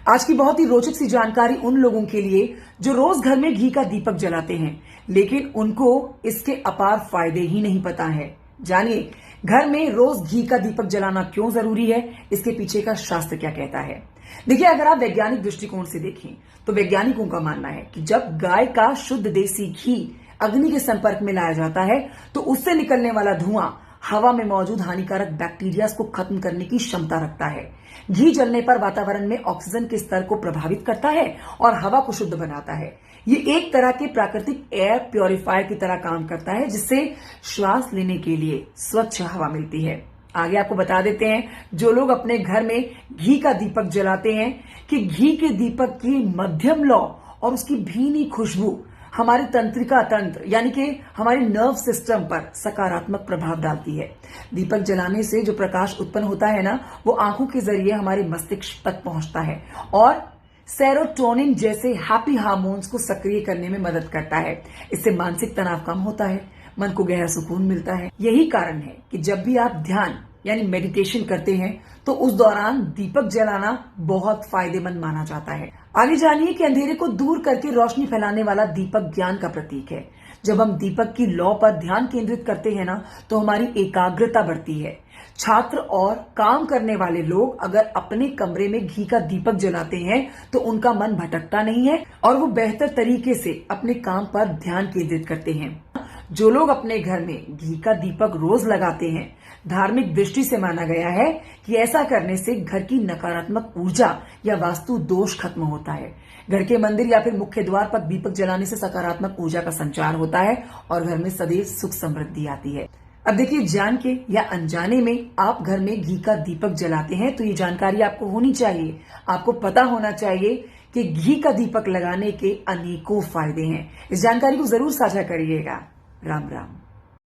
आज की बहुत ही रोचक सी जानकारी उन लोगों के लिए जो रोज घर में घी का दीपक जलाते हैं, लेकिन उनको इसके अपार फायदे ही नहीं पता है। जानिए घर में रोज घी का दीपक जलाना क्यों जरूरी है, इसके पीछे का शास्त्र क्या कहता है। देखिए, अगर आप वैज्ञानिक दृष्टिकोण से देखें तो वैज्ञानिकों का मानना है कि जब गाय का शुद्ध देसी घी अग्नि के संपर्क में लाया जाता है तो उससे निकलने वाला धुआं हवा में मौजूद हानिकारक बैक्टीरिया को खत्म करने की क्षमता रखता है। घी जलने पर वातावरण में ऑक्सीजन के स्तर को प्रभावित करता है और हवा को शुद्ध बनाता है। ये एक तरह के प्राकृतिक एयर प्योरीफायर की तरह काम करता है, जिससे श्वास लेने के लिए स्वच्छ हवा मिलती है। आगे आपको बता देते हैं, जो लोग अपने घर में घी का दीपक जलाते हैं, कि घी के दीपक की मध्यम लौ और उसकी भीनी खुशबू हमारे तंत्रिका तंत्र यानी कि हमारे नर्व सिस्टम पर सकारात्मक प्रभाव डालती है। दीपक जलाने से जो प्रकाश उत्पन्न होता है ना, वो आंखों के जरिए हमारे मस्तिष्क तक पहुंचता है और सेरोटोनिन जैसे हैप्पी हार्मोन्स को सक्रिय करने में मदद करता है। इससे मानसिक तनाव कम होता है, मन को गहरा सुकून मिलता है। यही कारण है कि जब भी आप ध्यान यानी मेडिटेशन करते हैं तो उस दौरान दीपक जलाना बहुत फायदेमंद माना जाता है। आगे जानिए कि अंधेरे को दूर करके रोशनी फैलाने वाला दीपक ज्ञान का प्रतीक है। जब हम दीपक की लौ पर ध्यान केंद्रित करते हैं ना, तो हमारी एकाग्रता बढ़ती है। छात्र और काम करने वाले लोग अगर अपने कमरे में घी का दीपक जलाते हैं तो उनका मन भटकता नहीं है और वो बेहतर तरीके से अपने काम पर ध्यान केंद्रित करते हैं। जो लोग अपने घर में घी का दीपक रोज लगाते हैं, धार्मिक दृष्टि से माना गया है कि ऐसा करने से घर की नकारात्मक ऊर्जा या वास्तु दोष खत्म होता है। घर के मंदिर या फिर मुख्य द्वार पर दीपक जलाने से सकारात्मक ऊर्जा का संचार होता है और घर में सदैव सुख समृद्धि आती है। अब देखिए, जान के या अनजाने में आप घर में घी का दीपक जलाते हैं तो ये जानकारी आपको होनी चाहिए। आपको पता होना चाहिए कि घी का दीपक लगाने के अनेकों फायदे हैं। इस जानकारी को जरूर साझा करिएगा। राम राम।